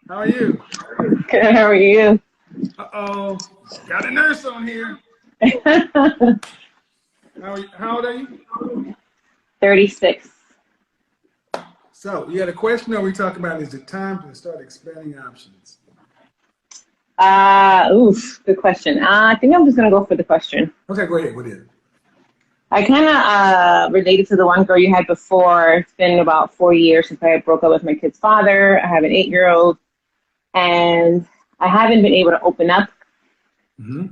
How are you? Good, how are you? Uh-oh. Got a nurse on here. How old are you? 36. So, you had a question or we talk about is it time to start expanding options? Good question. I think I'm just gonna go for the question. Okay, go ahead. What is it? I kind of related to the one girl you had before. It's been about 4 years since I broke up with my kid's father. I have an 8-year-old, and I haven't been able to open up Mm-hmm.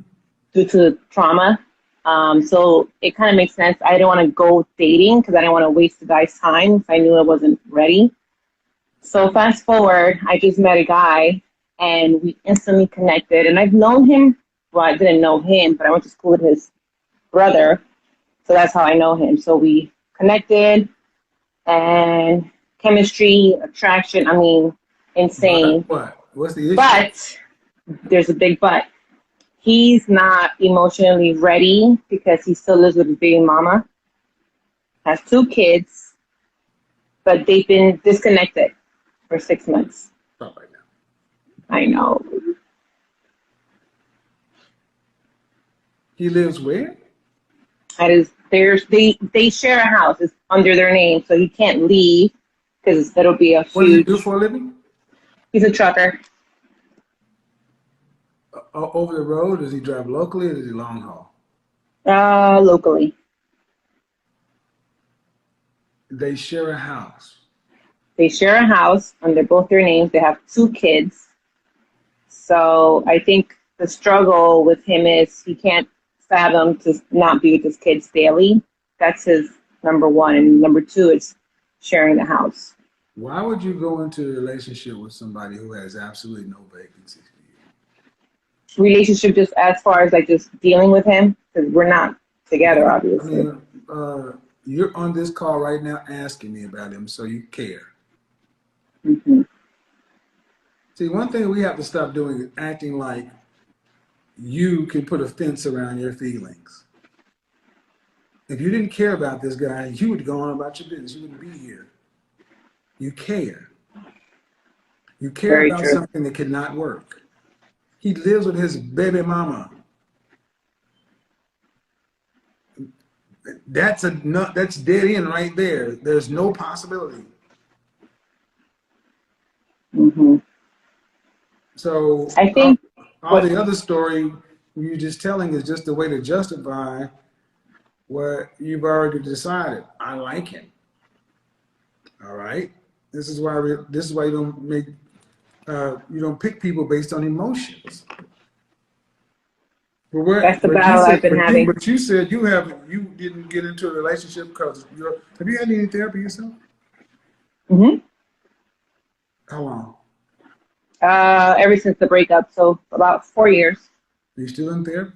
due to trauma. So it kind of makes sense. I don't want to go dating because I don't want to waste the guy's time if I knew I wasn't ready. So fast forward, I just met a guy and we instantly connected. And I've known him. Well, I didn't know him, but I went to school with his brother. So that's how I know him. So we connected and chemistry, attraction. I mean, But insane. what? What's the issue? But there's a big but. He's not emotionally ready because he still lives with his baby mama, has 2 kids, but they've been disconnected for 6 months. Stop right now. I know. He lives where? That is, they share a house. It's under their name, so he can't leave because it'll be a What does he do huge. for a living? He's a trucker, Over the road? Does he drive locally or does he long haul? locally. They share a house. They share a house under both their names. They have 2 kids. So I think the struggle with him is he can't fathom to not be with his kids daily. That's his number one. And number two is sharing the house. Why would you go into a relationship with somebody who has absolutely no vacancies for Relationship just as far as like just dealing with him because we're not together, you? I obviously. mean, you're on this call right now asking me about him, so you care. Hmm. See, one thing we have to stop doing is acting like you can put a fence around your feelings. If you didn't care about this guy, you would go on about your business. You wouldn't be here. You care. You care Very about true. something that cannot work. He lives with his baby mama. That's dead end right there. There's no possibility. Hmm. So I think all what the other story you're just telling is just a way to justify what you've already decided. I like him. All right. This is why you don't pick people based on emotions. But that's the battle I've been having. you said you didn't get into a relationship because have you had any therapy yourself? Hmm. How long? Ever since the breakup, so about 4 years. Are you still in therapy?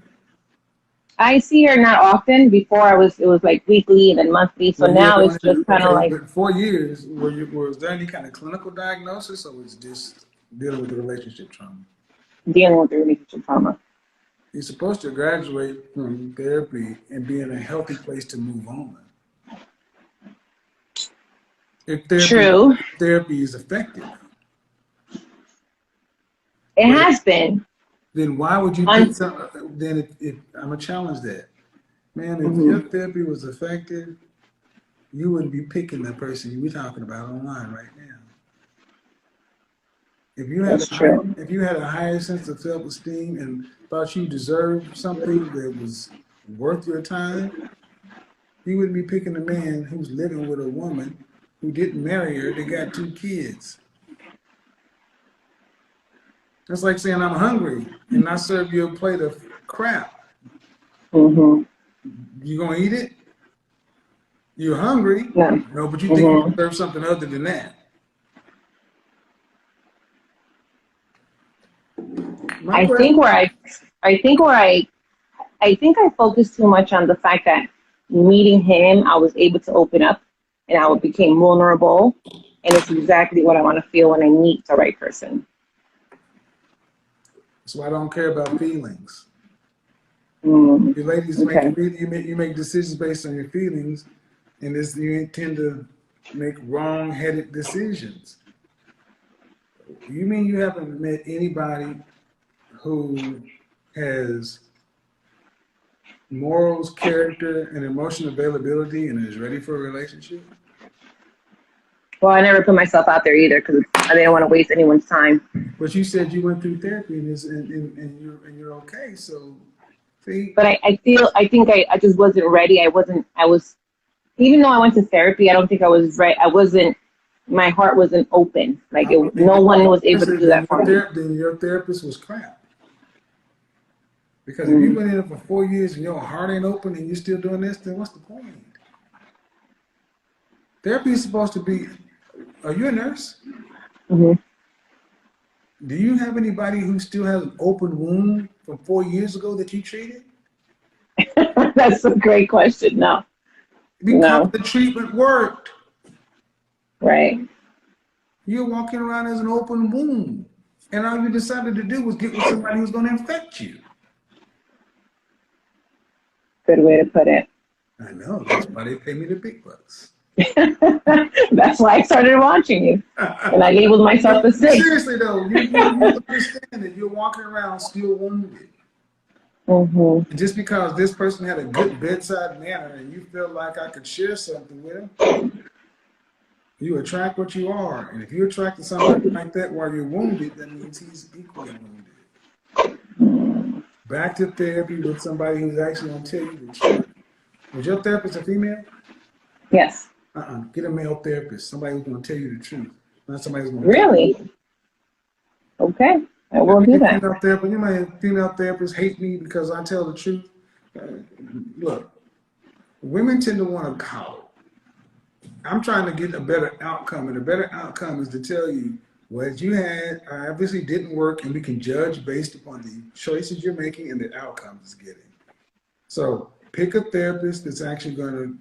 I see her not often. Before it was like weekly and then monthly. So Well, you're now doing it's just it, kind of okay, like but 4 years, was there any kind of clinical diagnosis or was it just dealing with the relationship trauma? dealing with the relationship trauma. You're supposed to graduate from therapy and be in a healthy place to move on. If True. therapy is effective, It but has been. then why would you pick Un- some? Then if I'm gonna challenge that, man. If mhm. your therapy was effective, you wouldn't be picking the person you were talking about online right now. That's true. If you had a higher sense of self-esteem and thought you deserved something that was worth your time, you wouldn't be picking a man who's living with a woman who didn't marry her. They got 2 kids. That's like saying I'm hungry and I serve you a plate of crap. Hmm. You gonna eat it? You're hungry? No. No, but you think you Hmm. deserve something other than that. My I question. think where I think where I think I focused too much on the fact that meeting him, I was able to open up and became vulnerable. And it's exactly what I want to feel when I meet the right person. So I don't care about feelings. Mm, You ladies okay. you make decisions based on your feelings, and you tend to make wrong-headed decisions. You mean you haven't met anybody who has morals, character, and emotional availability and is ready for a relationship? Well, I never put myself out there either because I didn't want to waste anyone's time. But you said you went through therapy and you're okay. So, see, But I think I just wasn't ready. I was, even though I went to therapy, I don't think I was right. My heart wasn't open. Like I believe no it. one was able to do that for me. Then your therapist was crap. Because if you've been in it for 4 years and your heart ain't open and you're still doing this, then what's the point? Therapy is supposed to be. Are you a nurse? Mm-hmm. Do you have anybody who still has an open wound from 4 years ago that you treated? That's a great question. No. Because the treatment worked. Right. You're walking around as an open wound. And all you decided to do was get with somebody who's going to infect you. Good way to put it. I know. That's why they pay me the big bucks. That's why I started watching you. And I labeled myself a sick. Seriously, though, you understand that you're walking around still wounded. Mm-hmm. And just because this person had a good bedside manner and you feel like I could share something with him, you attract what you are. And if you attract somebody like that while you're wounded, that means he's equally wounded. Back to therapy with somebody who's actually going to tell you the truth. Was your therapist a female? Yes. Get a male therapist, somebody who's going to tell you the truth. Not somebody who's going to Really? Okay. I will do that. You know, female therapists hate me because I tell the truth. Look, women tend to want to coddle. I'm trying to get a better outcome, and a better outcome is to tell you what you had obviously didn't work, and we can judge based upon the choices you're making and the outcomes it's getting. So pick a therapist that's actually going to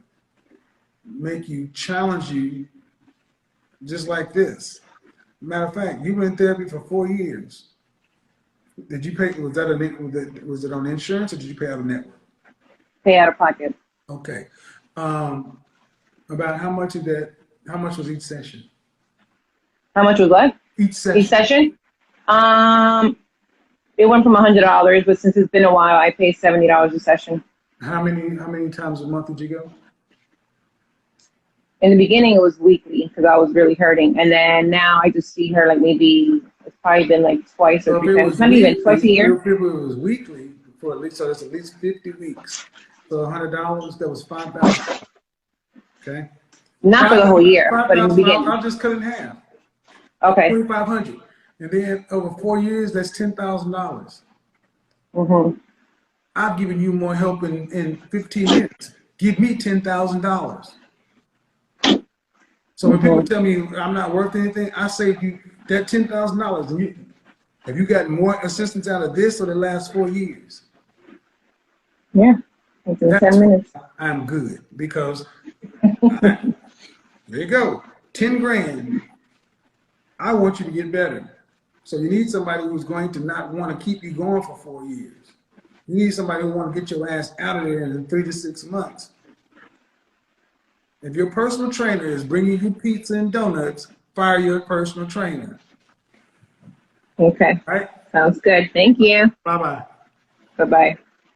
make you, challenge you, just like this. Matter of fact, you were in therapy for 4 years. Did you pay? Was it on insurance or did you pay out of network? Pay out of pocket. Okay. About how much of that? How much was each session? How much was what? Each session. Each session? It went from $100, but since it's been a while, I pay $70 a session. How many times a month did you go? In the beginning, it was weekly because I was really hurting, and then now I just see her like maybe it's probably been like twice or three times. Not even twice a year. If it was weekly for at least, so that's at least 50 weeks. So $100, that was $5,000. Okay. Not for the whole year, but in the beginning. I'll just cut it in half. Okay. $2,500, and then over 4 years, that's $10,000. Mm-hmm. I've given you more help in 15 minutes. Give me $10,000. So when people tell me I'm not worth anything, I saved you that $10,000. Have you gotten more assistance out of this or the last 4 years? Yeah, within 10 minutes. I'm good because there you go, 10 grand. I want you to get better. So you need somebody who's going to not want to keep you going for 4 years. You need somebody who want to get your ass out of there in 3 to 6 months. If your personal trainer is bringing you pizza and donuts, fire your personal trainer. Okay. All right? Sounds good. Thank you. Bye-bye. Bye-bye.